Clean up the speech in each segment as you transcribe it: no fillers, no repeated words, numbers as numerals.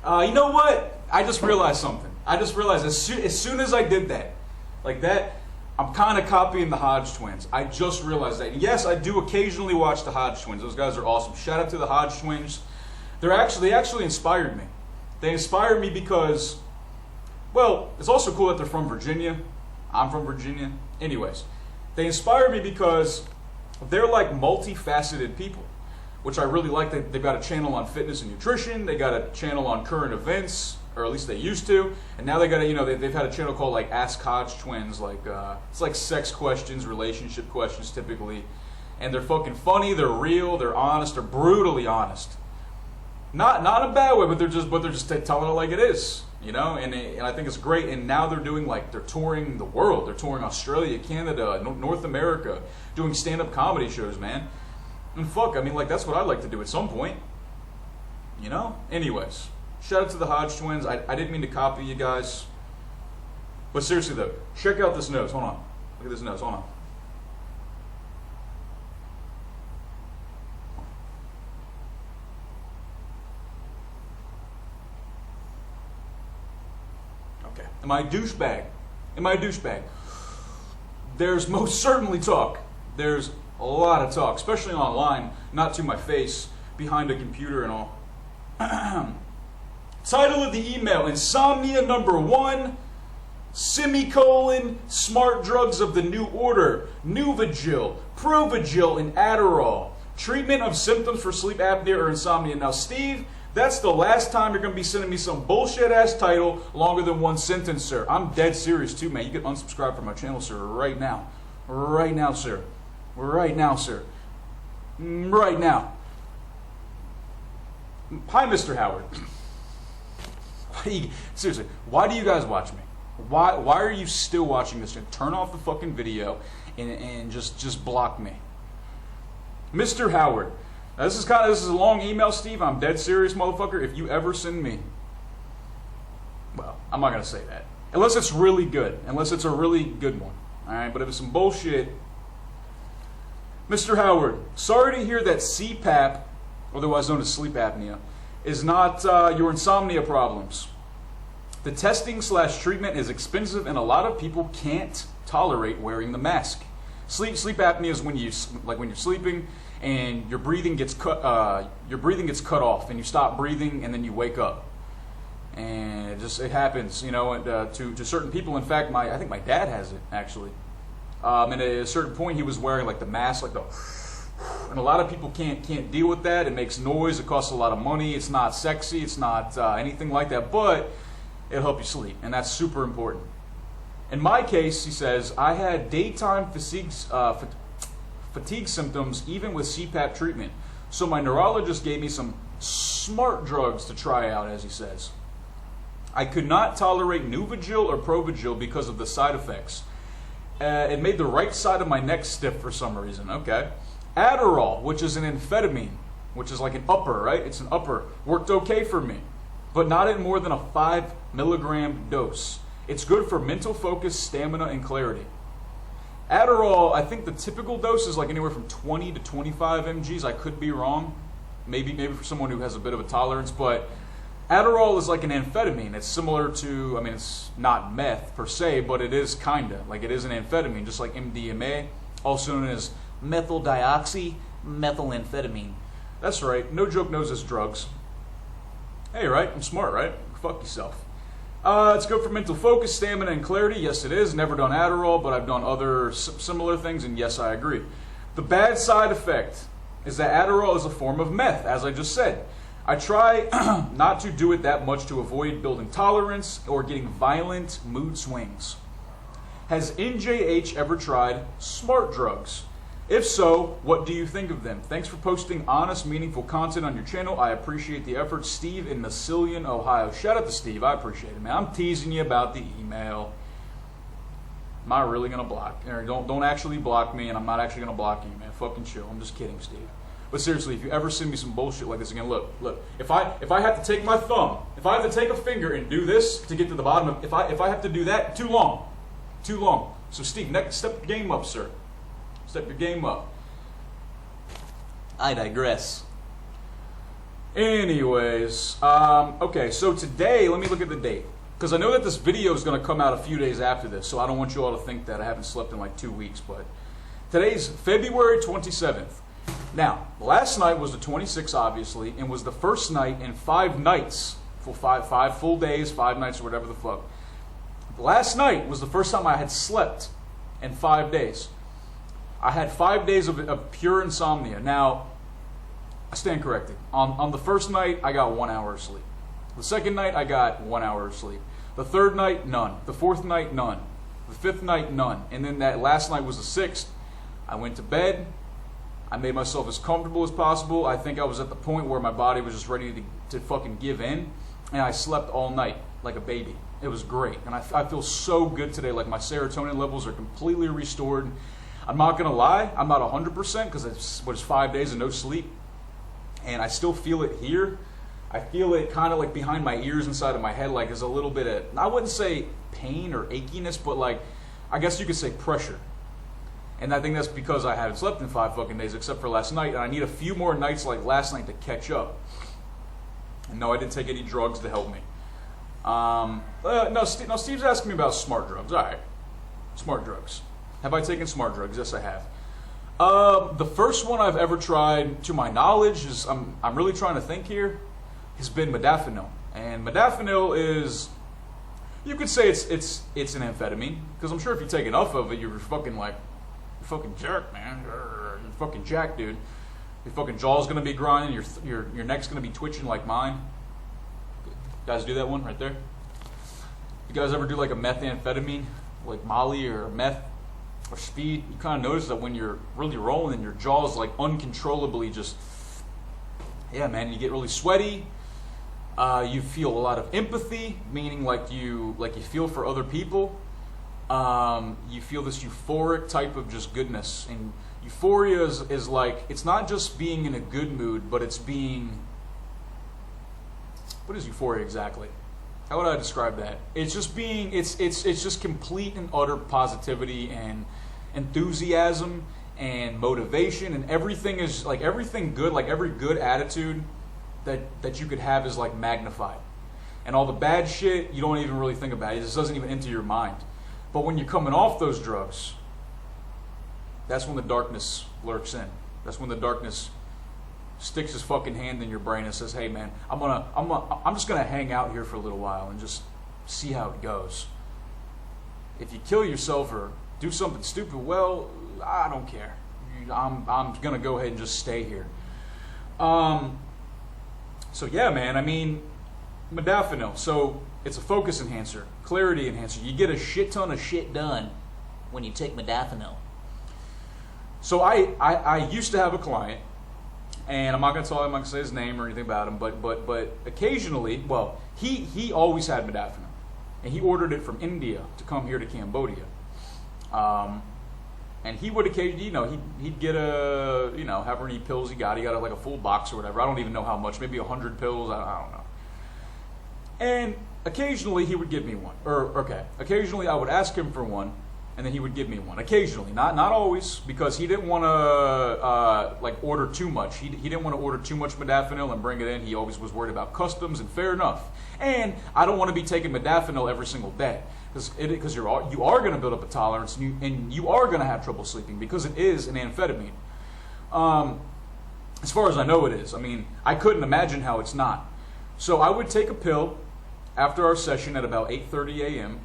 You know what? I just realized something. I just realized as soon as I did that, like that, I'm kind of copying the Hodge twins. I just realized that. And yes, I do occasionally watch the Hodge twins. Those guys are awesome. Shout out to the Hodge twins. They actually inspired me. They inspired me because, well, it's also cool that they're from Virginia. I'm from Virginia. Anyways, they inspired me because they're like multifaceted people, which I really like. They've got a channel on fitness and nutrition. They got a channel on current events, or at least they used to. And now they got they've had a channel called like Ask Hodge Twins. Like it's like sex questions, relationship questions typically. And they're fucking funny. They're real. They're honest. They're brutally honest. Not in a bad way, but they're just telling it like it is. And I think it's great. And now they're doing they're touring the world. They're touring Australia, Canada, North America, doing stand-up comedy shows, man. And fuck, I mean, that's what I'd like to do at some point. Anyways, shout out to the Hodge twins. I didn't mean to copy you guys. But seriously though, check out this nose. Hold on. Look at this nose. Hold on. Am I a douchebag? There's most certainly talk. There's a lot of talk, especially online, not to my face, behind a computer and all. Title of the email, Insomnia number 1, smart drugs of the new order, Nuvigil, Provigil, and Adderall. Treatment of symptoms for sleep apnea or insomnia. Now, Steve, that's the last time you're going to be sending me some bullshit-ass title longer than one sentence, sir. I'm dead serious, too, man. You can unsubscribe from my channel, sir, right now. Right now, sir. Right now, sir. Right now. Hi, Mr. Howard. Seriously, why do you guys watch me? Why are you still watching this? Turn off the fucking video and just block me. Mr. Howard. Now, this is a long email, Steve. I'm dead serious, motherfucker. If you ever send me, well, I'm not going to say that. Unless it's really good. Unless it's a really good one. All right? But if it's some bullshit. Mr. Howard, sorry to hear that CPAP, otherwise known as sleep apnea, is not your insomnia problems. The testing/treatment is expensive and a lot of people can't tolerate wearing the mask. Sleep apnea is when you're sleeping and your breathing gets cut off and you stop breathing and then you wake up. And it happens, to certain people. In fact, I think my dad has it actually. And at a certain point he was wearing the mask, and a lot of people can't deal with that. It makes noise, it costs a lot of money, it's not sexy, it's not anything like that, but it'll help you sleep, and that's super important. In my case, he says, I had daytime fatigue symptoms even with CPAP treatment. So my neurologist gave me some smart drugs to try out, as he says. I could not tolerate Nuvigil or Provigil because of the side effects. It made the right side of my neck stiff for some reason. Okay. Adderall, which is an amphetamine, which is like an upper, right? It's an upper. Worked okay for me, but not at more than a 5 milligram dose. It's good for mental focus, stamina, and clarity. Adderall, I think the typical dose is anywhere from 20 to 25 mgs. I could be wrong. Maybe for someone who has a bit of a tolerance, but Adderall is like an amphetamine. It's similar to, it's not meth per se, but it is kinda. It is an amphetamine, just like MDMA, also known as methyl dioxymethylamphetamine. That's right. No joke knows its drugs. Hey, right? I'm smart, right? Fuck yourself. It's good for mental focus, stamina, and clarity. Yes, it is. Never done Adderall, but I've done other similar things, and yes, I agree. The bad side effect is that Adderall is a form of meth, as I just said. I try not to do it that much to avoid building tolerance or getting violent mood swings. Has NJH ever tried smart drugs? If so, what do you think of them? Thanks for posting honest, meaningful content on your channel. I appreciate the effort. Steve in Massillon, Ohio. Shout out to Steve. I appreciate it, man. I'm teasing you about the email. I'm not really going to block. Don't actually block me, and I'm not actually going to block you, man. Fucking chill. I'm just kidding, Steve. But seriously, if you ever send me some bullshit like this again, look. If I have to take my thumb, if I have to take a finger and do this to get to the bottom of, if I have to do that, too long. So Steve, step your game up, sir. Step your game up. I digress. Anyways, okay, so today, let me look at the date. Because I know that this video is going to come out a few days after this, so I don't want you all to think that I haven't slept in like 2 weeks, but today's February 27th. Now, last night was the 26th, obviously, and was the first night in 5 nights, five full days, 5 nights, or whatever the fuck. Last night was the first time I had slept in 5 days. I had 5 days of pure insomnia. Now, I stand corrected. On the first night, I got 1 hour of sleep. The second night, I got 1 hour of sleep. The third night, none. The fourth night, none. The fifth night, none. And then that last night was the sixth. I went to bed. I made myself as comfortable as possible. I think I was at the point where my body was just ready to fucking give in. And I slept all night like a baby. It was great. And I feel so good today. Like my serotonin levels are completely restored. I'm not going to lie. I'm not 100% because it's 5 days of no sleep. And I still feel it here. I feel it kind of like behind my ears, inside of my head, like there's a little bit of, I wouldn't say pain or achiness, but like, I guess you could say pressure. And I think that's because I haven't slept in 5 fucking days, except for last night, and I need a few more nights like last night to catch up. And no, I didn't take any drugs to help me. No, Steve's asking me about smart drugs. All right, smart drugs. Have I taken smart drugs? Yes, I have. The first one I've ever tried, to my knowledge, is I'm really trying to think here, has been Modafinil. And Modafinil is, you could say it's an amphetamine, because I'm sure if you take enough of it, you're fucking jerk, man. You're fucking jack, dude. Your fucking jaw's gonna be grinding, your neck's gonna be twitching like mine. You guys do that one right there? You guys ever do like a methamphetamine, like Molly or meth or speed? You kind of notice that when you're really rolling, your jaw's like uncontrollably just, yeah, man, you get really sweaty. You feel a lot of empathy, meaning like you feel for other people. You feel this euphoric type of just goodness. And euphoria is like, it's not just being in a good mood, but it's being, what is euphoria exactly? How would I describe that? It's just being, it's just complete and utter positivity and enthusiasm and motivation, and everything is like, everything good, like every good attitude that you could have is like magnified. And all the bad shit, you don't even really think about it. It just doesn't even enter your mind. But when you're coming off those drugs, that's when the darkness lurks in. That's when the darkness sticks his fucking hand in your brain and says, "Hey man, I'm just gonna hang out here for a little while and just see how it goes. If you kill yourself or do something stupid, well, I don't care. I'm gonna go ahead and just stay here." So yeah, man, I mean, Modafinil. So it's a focus enhancer, clarity enhancer. You get a shit ton of shit done when you take Modafinil. So I used to have a client, and I'm not gonna tell him, I'm not gonna say his name or anything about him, but occasionally, well, he always had Modafinil, and he ordered it from India to come here to Cambodia. And he would occasionally, he'd get however many pills he got like a full box or whatever. I don't even know how much, maybe 100 pills, I don't know. And occasionally he would give me one, occasionally I would ask him for one, and then he would give me one. Occasionally, not always, because he didn't want to order too much. He didn't want to order too much Modafinil and bring it in. He always was worried about customs, and fair enough. And I don't want to be taking Modafinil every single day, because you are going to build up a tolerance, and you are going to have trouble sleeping, because it is an amphetamine. As far as I know, it is. I mean, I couldn't imagine how it's not. So I would take a pill after our session at about 8:30 a.m.,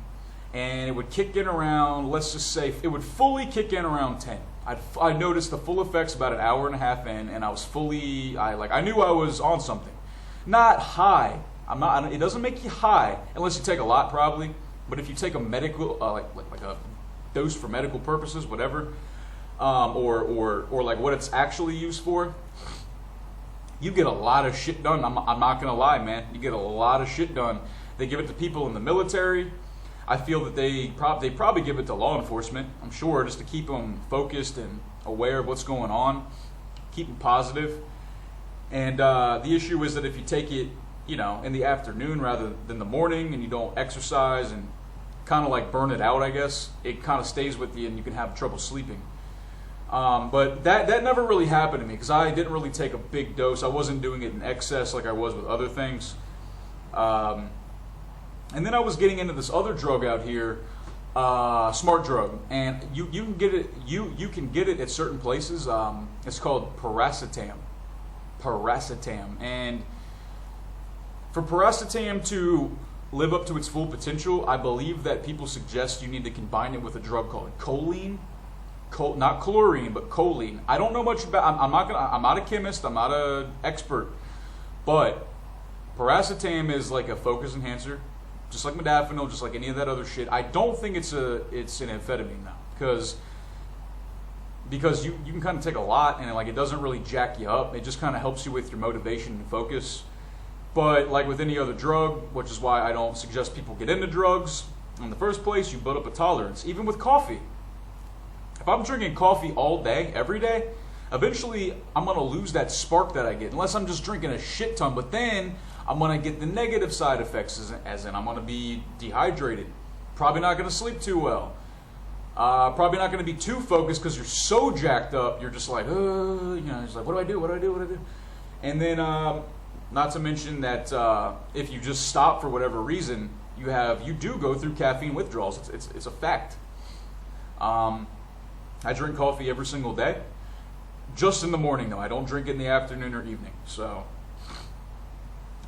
and it would kick in around, let's just say, it would fully kick in around 10. I noticed the full effects about an hour and a half in, and I was fully, I knew I was on something. Not high. It doesn't make you high, unless you take a lot, probably. But if you take a medical, like a dose for medical purposes, whatever, or like what it's actually used for, you get a lot of shit done. I'm not gonna lie, man. You get a lot of shit done. They give it to people in the military. I feel that they probably give it to law enforcement, I'm sure, just to keep them focused and aware of what's going on, keep them positive. And the issue is that if you take it, in the afternoon rather than the morning, and you don't exercise and kind of like burn it out, I guess, it kind of stays with you and you can have trouble sleeping. But that never really happened to me because I didn't really take a big dose. I wasn't doing it in excess like I was with other things. And then I was getting into this other drug out here, smart drug, and you can get it you can get it at certain places. It's called paracetam, and for paracetam to live up to its full potential, I believe that people suggest you need to combine it with a drug called choline. Not chlorine, but choline. I don't know much about. I'm not a chemist. I'm not an expert, but paracetam is like a focus enhancer, just like modafinil, just like any of that other shit. I don't think it's an amphetamine though, because you can kind of take a lot and like it doesn't really jack you up. It just kind of helps you with your motivation and focus. But like with any other drug, which is why I don't suggest people get into drugs in the first place, you build up a tolerance. Even with coffee. If I'm drinking coffee all day, every day, eventually I'm going to lose that spark that I get, unless I'm just drinking a shit ton. But then I'm going to get the negative side effects, as in I'm going to be dehydrated, probably not going to sleep too well, probably not going to be too focused because you're so jacked up, you're just like, it's like, what do I do? And then, not to mention that if you just stop for whatever reason, you do go through caffeine withdrawals. It's a fact. I drink coffee every single day, just in the morning though. I don't drink it in the afternoon or evening. So,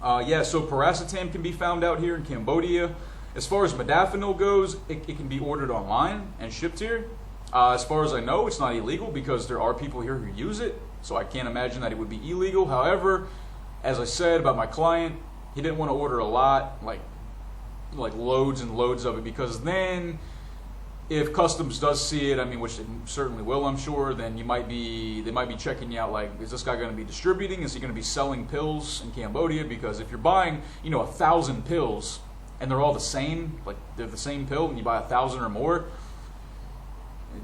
so paracetam can be found out here in Cambodia. As far as modafinil goes, it can be ordered online and shipped here. As far as I know, it's not illegal because there are people here who use it. So I can't imagine that it would be illegal. However, as I said about my client, he didn't want to order a lot, like loads and loads of it, because then if customs does see it, I mean, which it certainly will, I'm sure, then they might be checking you out. Like, is this guy going to be distributing? Is he going to be selling pills in Cambodia? Because if you're buying, 1,000 pills and they're all the same, like they're the same pill, and you buy 1,000 or more,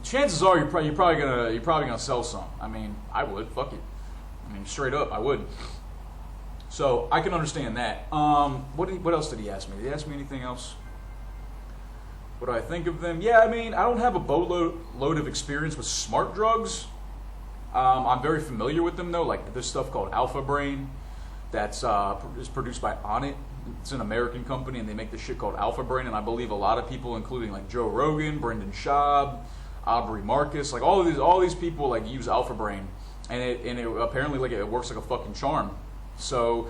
chances are you're probably gonna sell some. I mean, I would. Fuck it. I mean, straight up, I would. So I can understand that. What else did he ask me? Did he ask me anything else? What do I think of them? Yeah, I mean, I don't have a boatload of experience with smart drugs. I'm very familiar with them though. Like this stuff called Alpha Brain, that's is produced by Onnit. It's an American company, and they make this shit called Alpha Brain. And I believe a lot of people, including like Joe Rogan, Brendan Schaub, Aubrey Marcus, like all these people like use Alpha Brain, and it apparently like it works like a fucking charm. So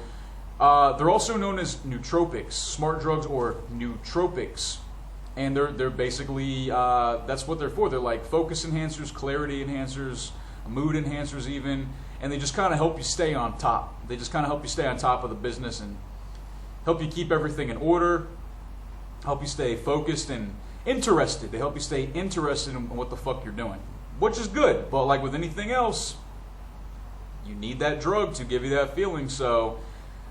they're also known as nootropics, smart drugs or nootropics. And they're basically, that's what they're for. They're like focus enhancers, clarity enhancers, mood enhancers even. And they just kind of help you stay on top. They just kind of help you stay on top of the business and help you keep everything in order, help you stay focused and interested. They help you stay interested in what the fuck you're doing, which is good. But like with anything else, you need that drug to give you that feeling. So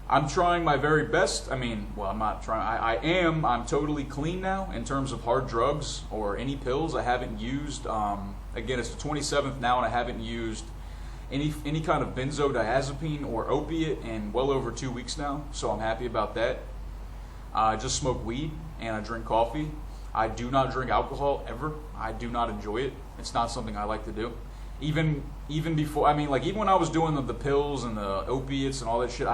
I'm trying my very best. I mean, well, I'm not trying. I'm totally clean now in terms of hard drugs or any pills. I haven't used, again, it's the 27th now, and I haven't used any kind of benzodiazepine or opiate in well over 2 weeks now. So I'm happy about that. I just smoke weed and I drink coffee. I do not drink alcohol ever. I do not enjoy it. It's not something I like to do. Even before, I mean, like even when I was doing the pills and the opiates and all that shit,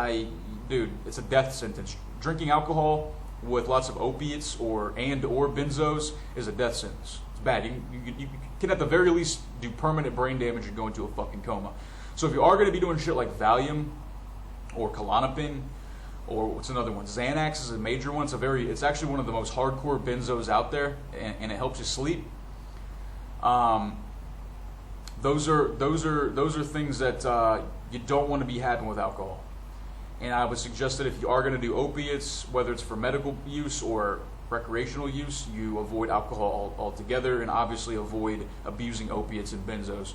dude, it's a death sentence. Drinking alcohol with lots of opiates or benzos is a death sentence. It's bad. You can at the very least do permanent brain damage and go into a fucking coma. So if you are going to be doing shit like Valium or Klonopin or what's another one, Xanax is a major one. It's actually one of the most hardcore benzos out there, and it helps you sleep. Those are things that you don't want to be having with alcohol. And I would suggest that if you are going to do opiates, whether it's for medical use or recreational use, you avoid alcohol altogether, and obviously avoid abusing opiates and benzos.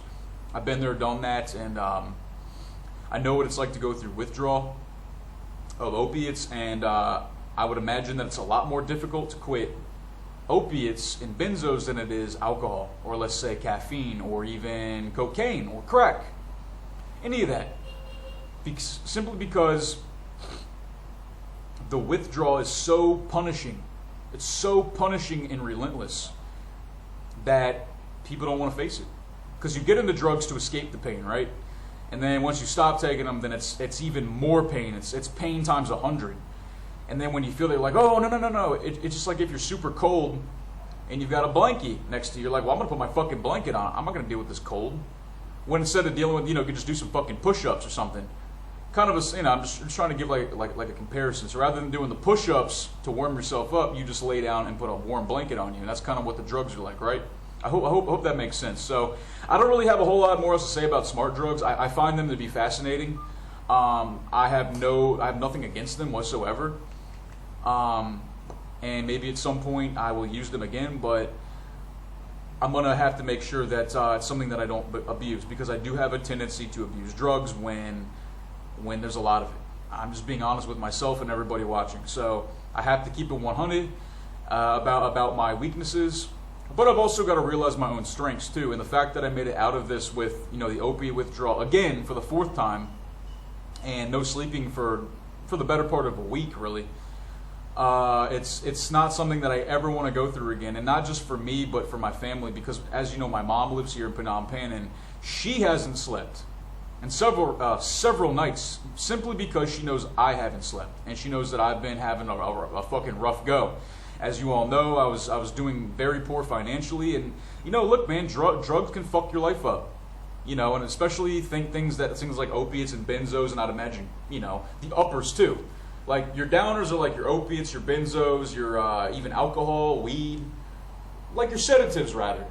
I've been there, done that, and I know what it's like to go through withdrawal of opiates, and I would imagine that it's a lot more difficult to quit opiates and benzos than it is alcohol, or let's say caffeine, or even cocaine or crack, any of that. Simply because the withdrawal is so punishing. It's so punishing and relentless that people don't want to face it. because you get into drugs to escape the pain, right? And then once you stop taking them, then it's even more pain. It's pain times 100. And then when you feel that, you're like, oh, no. It's just like if you're super cold and you've got a blankie next to you, you're like, well, I'm going to put my fucking blanket on. I'm not going to deal with this cold. When instead of dealing with, you could just do some fucking push-ups or something. Kind of a, I'm just trying to give like a comparison. So rather than doing the push-ups to warm yourself up, you just lay down and put a warm blanket on you. And that's kind of what the drugs are like, right? I hope that makes sense. So I don't really have a whole lot more else to say about smart drugs. I find them to be fascinating. I have nothing against them whatsoever. And maybe at some point I will use them again, but I'm going to have to make sure that it's something that I don't abuse, because I do have a tendency to abuse drugs when there's a lot of it. I'm just being honest with myself and everybody watching. So I have to keep it 100 about my weaknesses, but I've also got to realize my own strengths too. And the fact that I made it out of this with the opiate withdrawal again for the 4th time, and no sleeping for the better part of a week, really. It's not something that I ever want to go through again, and not just for me, but for my family, because as you know, my mom lives here in Phnom Penh, and she hasn't slept in several nights simply because she knows I haven't slept, and she knows that I've been having a fucking rough go. As you all know, I was doing very poor financially, and look, man, drugs can fuck your life up. And especially things like opiates and benzos, and I'd imagine the uppers too. Like your downers are like your opiates, your benzos, your even alcohol, weed, like your sedatives rather.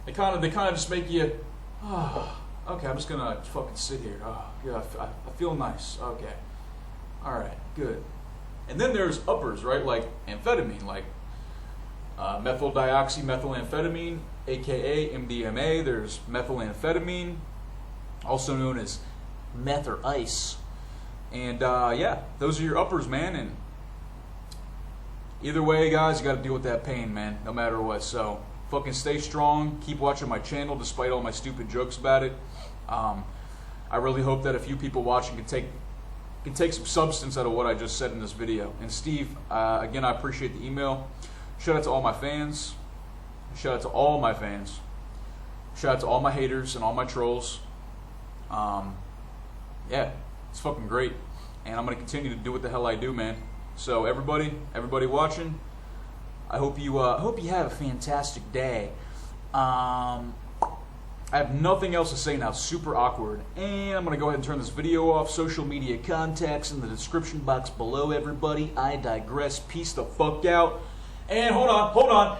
They kind of just make you, okay, I'm just gonna fucking sit here. Oh, yeah, I feel nice. Okay, all right, good. And then there's uppers, right? Like amphetamine, like methyl dioxymethylamphetamine, aka MDMA. There's methylamphetamine, also known as meth or ice. And yeah, those are your uppers, man. And either way, guys, you got to deal with that pain, man, no matter what. So fucking stay strong. Keep watching my channel despite all my stupid jokes about it. I really hope that a few people watching can take some substance out of what I just said in this video. And Steve, again, I appreciate the email. Shout out to all my fans. Shout out to all my fans. Shout out to all my haters and all my trolls. Yeah, it's fucking great. And I'm going to continue to do what the hell I do, man. So everybody watching, I hope you have a fantastic day. I have nothing else to say now. Super awkward. And I'm going to go ahead and turn this video off. Social media contacts in the description box below, everybody. I digress. Peace the fuck out. And hold on.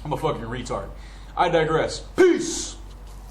I'm a fucking retard. I digress. Peace.